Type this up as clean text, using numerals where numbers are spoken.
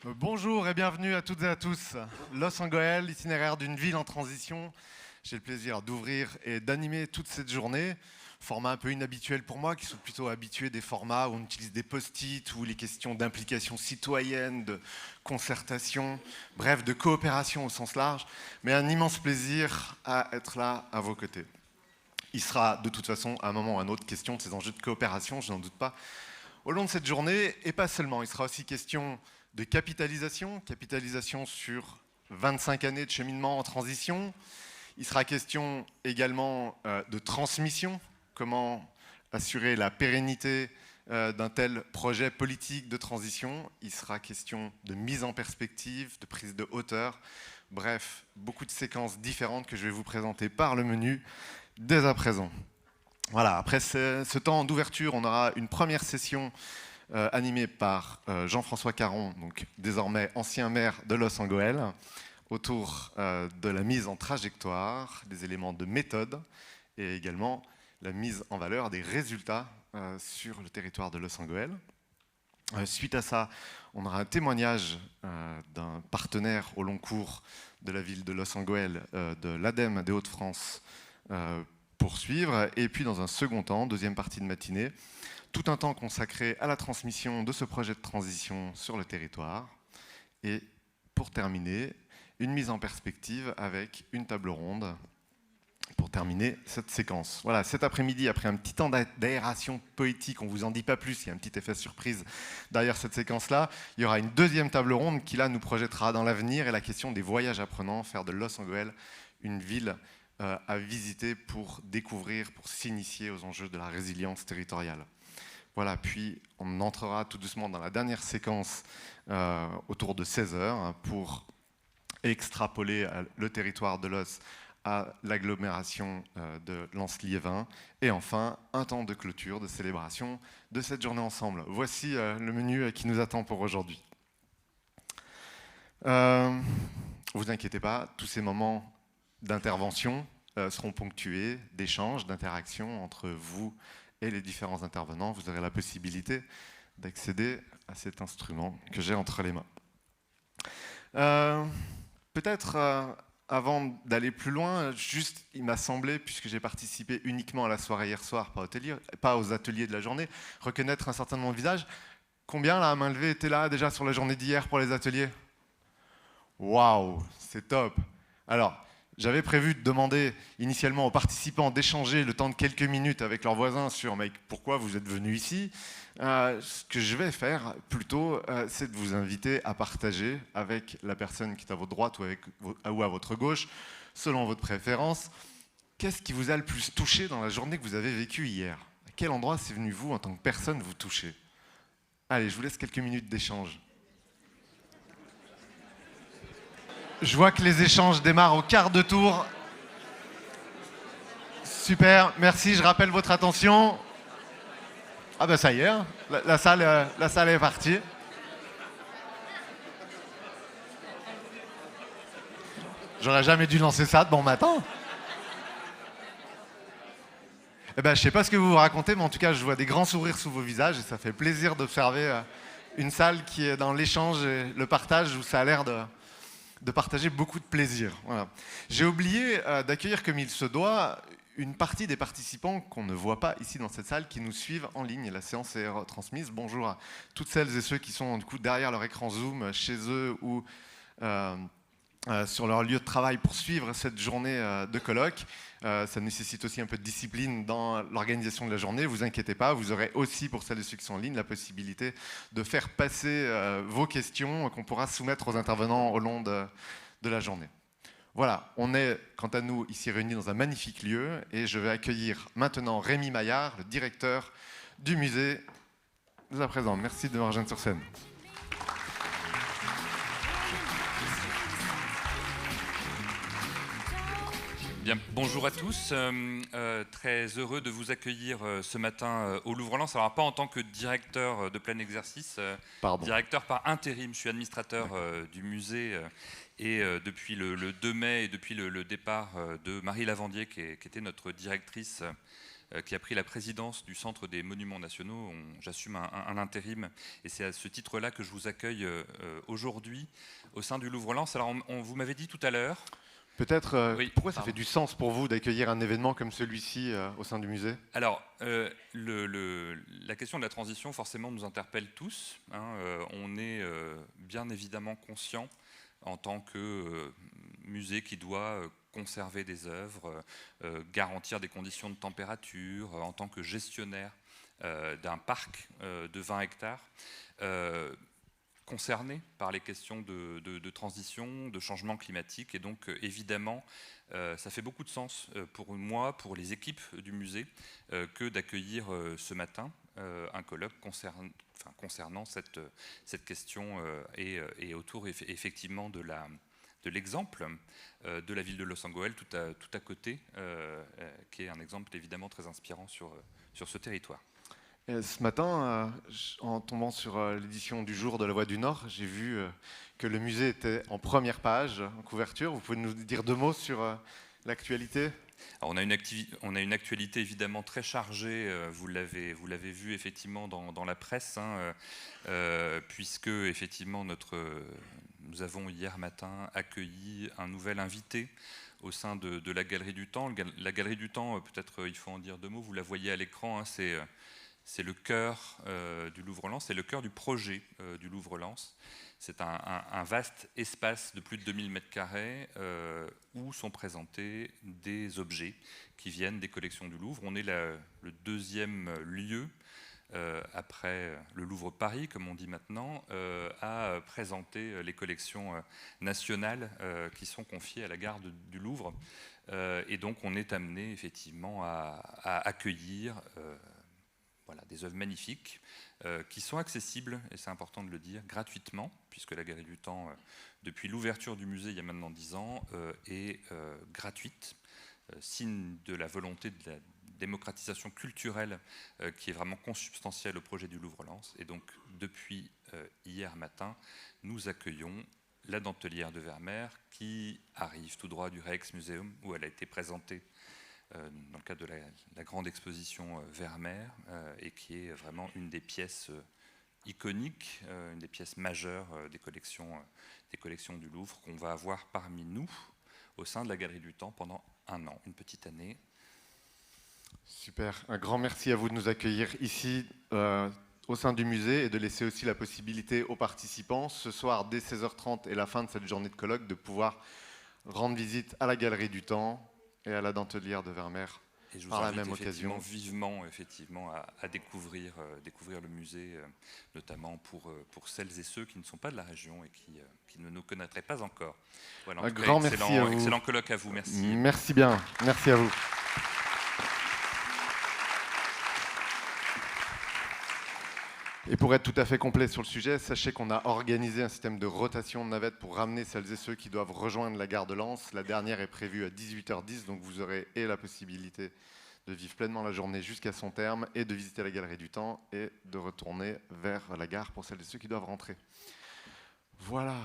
Bonjour et bienvenue à toutes et à tous. Los Angeles, itinéraire d'une ville en transition. J'ai le plaisir d'ouvrir et d'animer toute cette journée. Format un peu inhabituel pour moi, qui suis plutôt habitué des formats où on utilise des post-it, où les questions d'implication citoyenne, de concertation, bref, de coopération au sens large. Mais un immense plaisir à être là à vos côtés. Il sera de toute façon à un moment ou à un autre question de ces enjeux de coopération, je n'en doute pas, au long de cette journée, et pas seulement. Il sera aussi question de capitalisation sur 25 années de cheminement en transition. Il sera question également de transmission, comment assurer la pérennité d'un tel projet politique de transition. Il sera question de mise en perspective, de prise de hauteur. Bref, beaucoup de séquences différentes que je vais vous présenter par le menu dès à présent. Voilà, après ce temps d'ouverture, on aura une première session animée par Jean-François Caron, donc désormais ancien maire de Los Angeles, autour de la mise en trajectoire, des éléments de méthode et également la mise en valeur des résultats sur le territoire de Los Angeles. Suite à ça, on aura un témoignage d'un partenaire au long cours de la ville de Los Angeles, de l'ADEME des Hauts-de-France, pour suivre. Et puis dans un second temps, deuxième partie de matinée, tout un temps consacré à la transmission de ce projet de transition sur le territoire. Et pour terminer, une mise en perspective avec une table ronde pour terminer cette séquence. Voilà, cet après-midi, après un petit temps d'aération poétique, on ne vous en dit pas plus, il y a un petit effet surprise derrière cette séquence-là, il y aura une deuxième table ronde qui là nous projettera dans l'avenir et la question des voyages apprenants, faire de Los Angeles une ville à visiter pour découvrir, pour s'initier aux enjeux de la résilience territoriale. Voilà, puis on entrera tout doucement dans la dernière séquence autour de 16h pour extrapoler le territoire de Los à l'agglomération de Lens-Liévin. Et enfin, un temps de clôture, de célébration de cette journée ensemble. Voici le menu qui nous attend pour aujourd'hui. Vous inquiétez pas, tous ces moments d'intervention seront ponctués d'échanges, d'interactions entre vous et les différents intervenants. Vous aurez la possibilité d'accéder à cet instrument que j'ai entre les mains. Peut-être avant d'aller plus loin, juste il m'a semblé, puisque j'ai participé uniquement à la soirée hier soir, pas aux ateliers de la journée, reconnaître un certain nombre de visages. Combien là, à main levée, étaient là déjà sur la journée d'hier pour les ateliers? Waouh, c'est top. Alors, j'avais prévu de demander initialement aux participants d'échanger le temps de quelques minutes avec leurs voisins sur pourquoi vous êtes venus ici. Ce que je vais faire plutôt, c'est de vous inviter à partager avec la personne qui est à votre droite ou à votre gauche, selon votre préférence, qu'est-ce qui vous a le plus touché dans la journée que vous avez vécue hier? À quel endroit c'est venu vous, en tant que personne, vous toucher? Allez, je vous laisse quelques minutes d'échange. Je vois que les échanges démarrent au quart de tour. Super, merci, je rappelle votre attention. Ah ben ça y est, hein. La salle est partie. J'aurais jamais dû lancer ça de bon matin. Eh ben, je sais pas ce que vous vous racontez, mais en tout cas, je vois des grands sourires sous vos visages et ça fait plaisir d'observer une salle qui est dans l'échange et le partage où ça a l'air de partager beaucoup de plaisir. Voilà. J'ai oublié d'accueillir comme il se doit une partie des participants qu'on ne voit pas ici dans cette salle, qui nous suivent en ligne. La séance est retransmise. Bonjour à toutes celles et ceux qui sont du coup derrière leur écran Zoom, chez eux ou sur leur lieu de travail pour suivre cette journée de colloque. Ça nécessite aussi un peu de discipline dans l'organisation de la journée. Vous inquiétez pas, vous aurez aussi, pour celles et ceux qui sont en ligne, la possibilité de faire passer vos questions qu'on pourra soumettre aux intervenants au long de la journée. Voilà, on est, quant à nous, ici réunis dans un magnifique lieu et je vais accueillir maintenant Rémi Maillard, le directeur du musée, dès à présent. Merci de me rejoindre sur scène. Bien, bonjour à tous, très heureux de vous accueillir ce matin au Louvre-Lens. Alors pas en tant que directeur de plein exercice, directeur par intérim, je suis administrateur du musée et depuis le 2 mai et depuis le départ de Marie Lavandier qui était notre directrice qui a pris la présidence du Centre des Monuments Nationaux. J'assume un intérim et c'est à ce titre-là que je vous accueille aujourd'hui au sein du Louvre-Lens. Alors vous m'avez dit tout à l'heure... Peut-être, pourquoi ça fait du sens pour vous d'accueillir un événement comme celui-ci au sein du musée? Alors, la question de la transition, forcément, nous interpelle tous. On est bien évidemment conscient, en tant que musée qui doit conserver des œuvres, garantir des conditions de température, en tant que gestionnaire d'un parc de 20 hectares, concernés par les questions de transition, de changement climatique. Et donc, évidemment, ça fait beaucoup de sens pour moi, pour les équipes du musée, que d'accueillir ce matin un colloque concernant cette question et autour effectivement de l'exemple de la ville de Los Angeles, tout à côté, qui est un exemple évidemment très inspirant sur ce territoire. Ce matin, en tombant sur l'édition du jour de La Voix du Nord, j'ai vu que le musée était en première page, en couverture. Vous pouvez nous dire 2 mots sur l'actualité? On a une actualité évidemment très chargée, vous l'avez vu effectivement dans la presse, puisque effectivement nous avons hier matin accueilli un nouvel invité au sein de la Galerie du Temps. La Galerie du Temps, peut-être il faut en dire 2 mots, vous la voyez à l'écran, c'est le cœur du Louvre-Lens, c'est le cœur du projet du Louvre-Lens. C'est un vaste espace de plus de 2000 m² où sont présentés des objets qui viennent des collections du Louvre. On est le 2e lieu, après le Louvre Paris, comme on dit maintenant, à présenter les collections nationales qui sont confiées à la garde du Louvre. Et donc on est amené effectivement à accueillir des œuvres magnifiques qui sont accessibles, et c'est important de le dire, gratuitement, puisque la Galerie du Temps, depuis l'ouverture du musée il y a maintenant 10 ans, est gratuite, signe de la volonté de la démocratisation culturelle qui est vraiment consubstantielle au projet du Louvre-Lens. Et donc, depuis hier matin, nous accueillons la Dentelière de Vermeer qui arrive tout droit du Rijksmuseum, où elle a été présentée dans le cadre de la grande exposition Vermeer, et qui est vraiment une des pièces iconiques, une des pièces majeures des collections du Louvre qu'on va avoir parmi nous au sein de la Galerie du Temps pendant 1 an, une petite année. Super, un grand merci à vous de nous accueillir ici au sein du musée et de laisser aussi la possibilité aux participants, ce soir dès 16h30 et la fin de cette journée de colloque, de pouvoir rendre visite à la Galerie du Temps et à la Dentelière de Vermeer par la même occasion. Vivement effectivement à découvrir le musée, notamment pour celles et ceux qui ne sont pas de la région et qui ne nous connaîtraient pas encore. Voilà, un grand merci à vous. Excellent colloque à vous, merci. Merci bien, merci à vous. Et pour être tout à fait complet sur le sujet, sachez qu'on a organisé un système de rotation de navettes pour ramener celles et ceux qui doivent rejoindre la gare de Lens. La dernière est prévue à 18h10, donc vous aurez la possibilité de vivre pleinement la journée jusqu'à son terme et de visiter la Galerie du Temps et de retourner vers la gare pour celles et ceux qui doivent rentrer. Voilà.